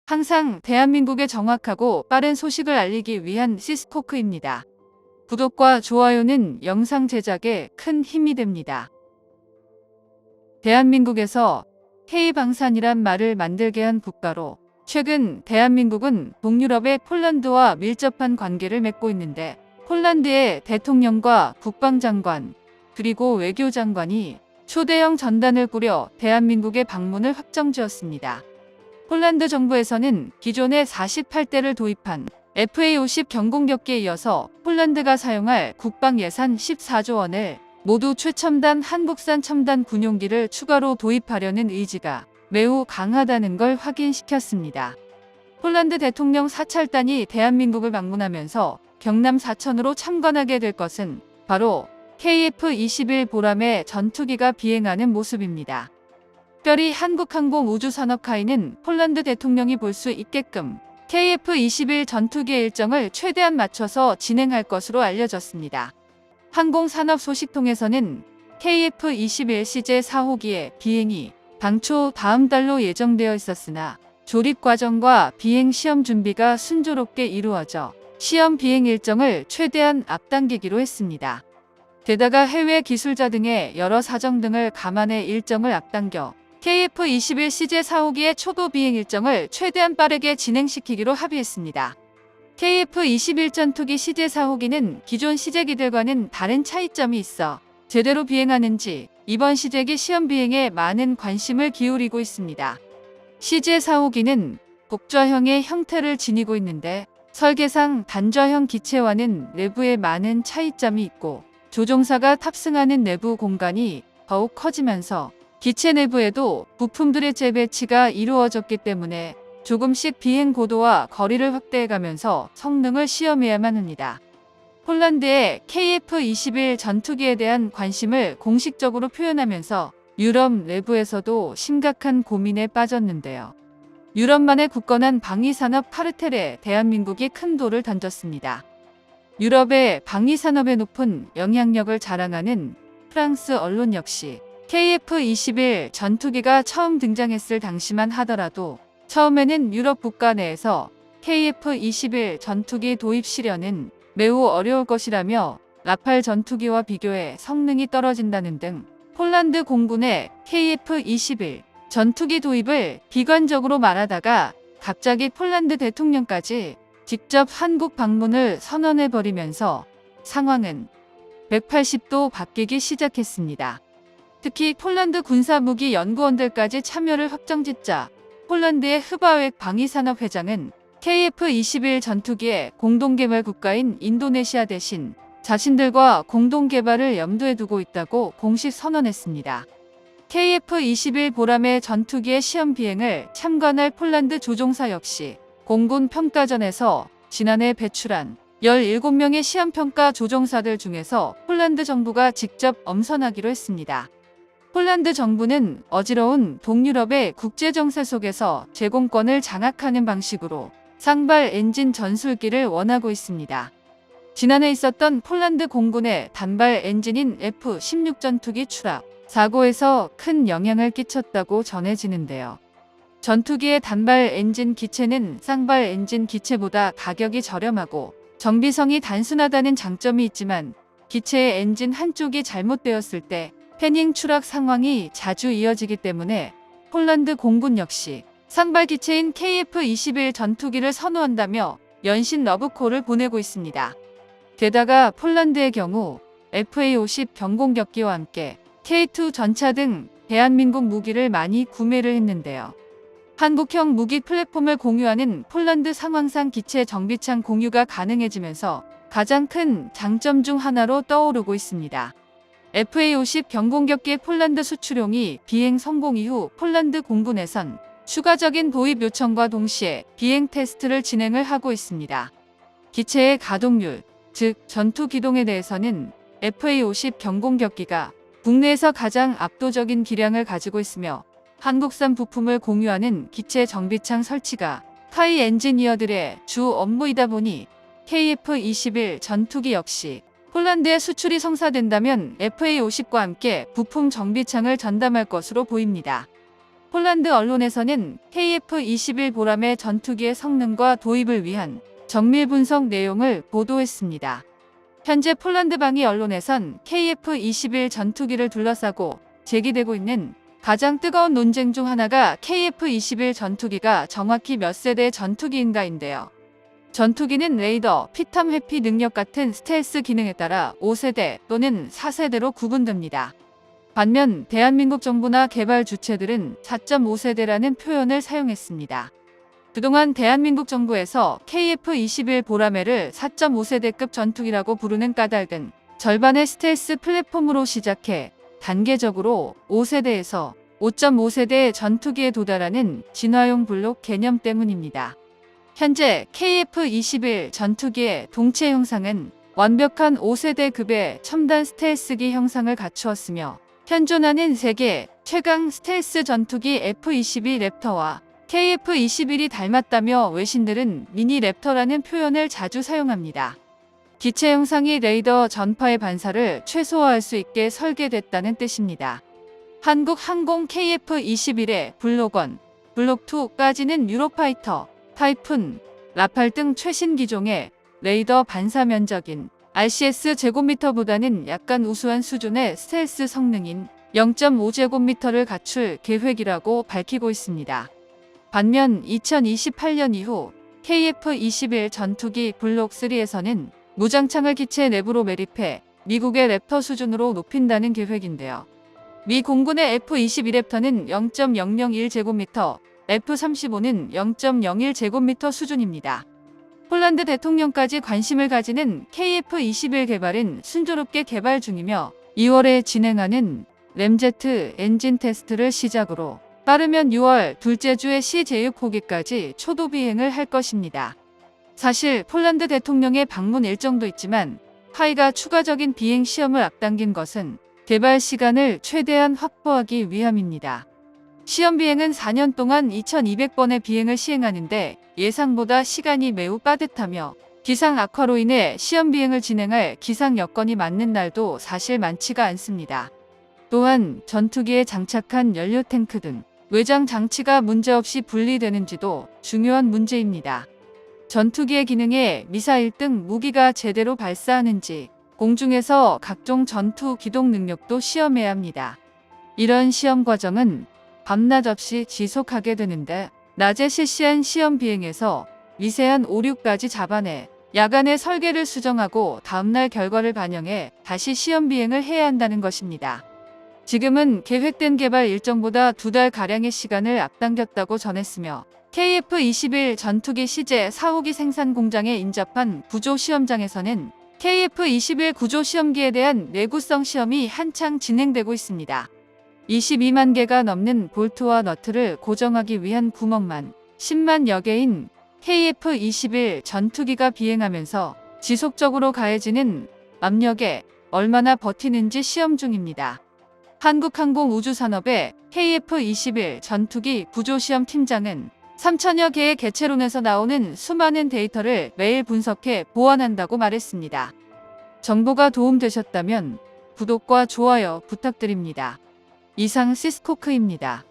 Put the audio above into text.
항상 대한민국의 정확하고 빠른 소식을 알리기 위한 시스코크입니다. 구독과 좋아요는 영상 제작에 큰 힘이 됩니다. 대한민국에서 K방산이란 말을 만들게 한 국가로 최근 대한민국은 동유럽의 폴란드와 밀접한 관계를 맺고 있는데 폴란드의 대통령과 국방장관 그리고 외교장관이 초대형 전단을 꾸려 대한민국의 방문을 확정지었습니다. 폴란드 정부에서는 기존에 48대를 도입한 FA-50 경공격기에 이어서 폴란드가 사용할 국방 예산 14조 원을 모두 최첨단 한국산 첨단 군용기를 추가로 도입하려는 의지가 매우 강하다는 걸 확인시켰습니다. 폴란드 대통령 사찰단이 대한민국을 방문하면서 경남 사천으로 참관하게 될 것은 바로 KF-21 보람의 전투기가 비행하는 모습입니다. 특별히 한국항공우주산업카이는 폴란드 대통령이 볼 수 있게끔 KF-21 전투기의 일정을 최대한 맞춰서 진행할 것으로 알려졌습니다. 항공산업 소식통에서는 KF-21 CJ4호기의 비행이 당초 다음 달로 예정되어 있었으나 조립 과정과 비행 시험 준비가 순조롭게 이루어져 시험 비행 일정을 최대한 앞당기기로 했습니다. 게다가 해외 기술자 등의 여러 사정 등을 감안해 일정을 앞당겨 KF-21 CJ4호기의 초도 비행 일정을 최대한 빠르게 진행시키기로 합의했습니다. KF-21 전투기 CJ4호기는 기존 시제기들과는 다른 차이점이 있어 제대로 비행하는지 이번 시제기 시험 비행에 많은 관심을 기울이고 있습니다. CJ4호기는 복좌형의 형태를 지니고 있는데 설계상 단좌형 기체와는 내부에 많은 차이점이 있고 조종사가 탑승하는 내부 공간이 더욱 커지면서 기체 내부에도 부품들의 재배치가 이루어졌기 때문에 조금씩 비행 고도와 거리를 확대해가면서 성능을 시험해야만 합니다. 폴란드의 KF-21 전투기에 대한 관심을 공식적으로 표현하면서 유럽 내부에서도 심각한 고민에 빠졌는데요. 유럽만의 굳건한 방위산업 카르텔에 대한민국이 큰 돌을 던졌습니다. 유럽의 방위산업에 높은 영향력을 자랑하는 프랑스 언론 역시 KF-21 전투기가 처음 등장했을 당시만 하더라도 처음에는 유럽 국가 내에서 KF-21 전투기 도입 실현은 매우 어려울 것이라며 라팔 전투기와 비교해 성능이 떨어진다는 등 폴란드 공군의 KF-21 전투기 도입을 비관적으로 말하다가 갑자기 폴란드 대통령까지 직접 한국 방문을 선언해버리면서 상황은 180도 바뀌기 시작했습니다. 특히 폴란드 군사무기 연구원들까지 참여를 확정짓자 폴란드의 흐바웩 방위산업 회장은 KF-21 전투기의 공동개발 국가인 인도네시아 대신 자신들과 공동개발을 염두에 두고 있다고 공식 선언했습니다. KF-21 보람의 전투기의 시험 비행을 참관할 폴란드 조종사 역시 공군 평가전에서 지난해 배출한 17명의 시험평가 조종사들 중에서 폴란드 정부가 직접 엄선하기로 했습니다. 폴란드 정부는 어지러운 동유럽의 국제정세 속에서 제공권을 장악하는 방식으로 상발 엔진 전술기를 원하고 있습니다. 지난해 있었던 폴란드 공군의 단발 엔진인 F-16 전투기 추락 사고에서 큰 영향을 끼쳤다고 전해지는데요. 전투기의 단발 엔진 기체는 쌍발 엔진 기체보다 가격이 저렴하고 정비성이 단순하다는 장점이 있지만 기체의 엔진 한쪽이 잘못되었을 때 패닝 추락 상황이 자주 이어지기 때문에 폴란드 공군 역시 상발 기체인 KF-21 전투기를 선호한다며 연신 러브콜을 보내고 있습니다. 게다가 폴란드의 경우 FA-50 경공격기와 함께 K2 전차 등 대한민국 무기를 많이 구매를 했는데요. 한국형 무기 플랫폼을 공유하는 폴란드 상황상 기체 정비창 공유가 가능해지면서 가장 큰 장점 중 하나로 떠오르고 있습니다. FA-50 경공격기의 폴란드 수출용이 비행 성공 이후 폴란드 공군에선 추가적인 도입 요청과 동시에 비행 테스트를 진행을 하고 있습니다. 기체의 가동률, 즉 전투 기동에 대해서는 FA-50 경공격기가 국내에서 가장 압도적인 기량을 가지고 있으며 한국산 부품을 공유하는 기체 정비창 설치가 타이 엔지니어들의 주 업무이다 보니 KF-21 전투기 역시 폴란드에 수출이 성사된다면 FA-50과 함께 부품 정비창을 전담할 것으로 보입니다. 폴란드 언론에서는 KF-21 보람의 전투기의 성능과 도입을 위한 정밀 분석 내용을 보도했습니다. 현재 폴란드 방위 언론에선 KF-21 전투기를 둘러싸고 제기되고 있는 가장 뜨거운 논쟁 중 하나가 KF-21 전투기가 정확히 몇 세대의 전투기인가인데요. 전투기는 레이더, 피탐 회피 능력 같은 스텔스 기능에 따라 5세대 또는 4세대로 구분됩니다. 반면 대한민국 정부나 개발 주체들은 4.5세대라는 표현을 사용했습니다. 그동안 대한민국 정부에서 KF-21 보라매를 4.5세대급 전투기라고 부르는 까닭은 절반의 스텔스 플랫폼으로 시작해 단계적으로 5세대에서 5.5세대의 전투기에 도달하는 진화용 블록 개념 때문입니다. 현재 KF-21 전투기의 동체 형상은 완벽한 5세대급의 첨단 스텔스기 형상을 갖추었으며 현존하는 세계 최강 스텔스 전투기 F-22 랩터와 KF-21이 닮았다며 외신들은 미니 랩터라는 표현을 자주 사용합니다. 기체 형상이 레이더 전파의 반사를 최소화할 수 있게 설계됐다는 뜻입니다. 한국 항공 KF-21의 블록 1, 블록 2까지는 유로파이터, 타이푼, 라팔 등 최신 기종의 레이더 반사 면적인 RCS 제곱미터보다는 약간 우수한 수준의 스텔스 성능인 0.5제곱미터를 갖출 계획이라고 밝히고 있습니다. 반면 2028년 이후 KF-21 전투기 블록 3에서는 무장창을 기체 내부로 매립해 미국의 랩터 수준으로 높인다는 계획인데요. 미 공군의 F-22 랩터는 0.001제곱미터, F-35는 0.01제곱미터 수준입니다. 폴란드 대통령까지 관심을 가지는 KF-21 개발은 순조롭게 개발 중이며 2월에 진행하는 램제트 엔진 테스트를 시작으로 빠르면 6월 둘째 주에 시제육호기까지 초도 비행을 할 것입니다. 사실 폴란드 대통령의 방문 일정도 있지만 하이가 추가적인 비행 시험을 앞당긴 것은 개발 시간을 최대한 확보하기 위함입니다. 시험 비행은 4년 동안 2200번의 비행을 시행하는데 예상보다 시간이 매우 빠듯하며 기상 악화로 인해 시험 비행을 진행할 기상 여건이 맞는 날도 사실 많지가 않습니다. 또한 전투기에 장착한 연료 탱크 등 외장 장치가 문제없이 분리되는지도 중요한 문제입니다. 전투기의 기능에 미사일 등 무기가 제대로 발사하는지 공중에서 각종 전투 기동 능력도 시험해야 합니다. 이런 시험 과정은 밤낮 없이 지속하게 되는데 낮에 실시한 시험 비행에서 미세한 오류까지 잡아내 야간에 설계를 수정하고 다음날 결과를 반영해 다시 시험 비행을 해야 한다는 것입니다. 지금은 계획된 개발 일정보다 2달가량의 시간을 앞당겼다고 전했으며 KF-21 전투기 시제 4호기 생산 공장에 인접한 구조 시험장에서는 KF-21 구조 시험기에 대한 내구성 시험이 한창 진행되고 있습니다. 22만 개가 넘는 볼트와 너트를 고정하기 위한 구멍만 10만여 개인 KF-21 전투기가 비행하면서 지속적으로 가해지는 압력에 얼마나 버티는지 시험 중입니다. 한국항공우주산업의 KF-21 전투기 구조시험 팀장은 3천여 개의 개체론에서 나오는 수많은 데이터를 매일 분석해 보완한다고 말했습니다. 정보가 도움되셨다면 구독과 좋아요 부탁드립니다. 이상 시스코크입니다.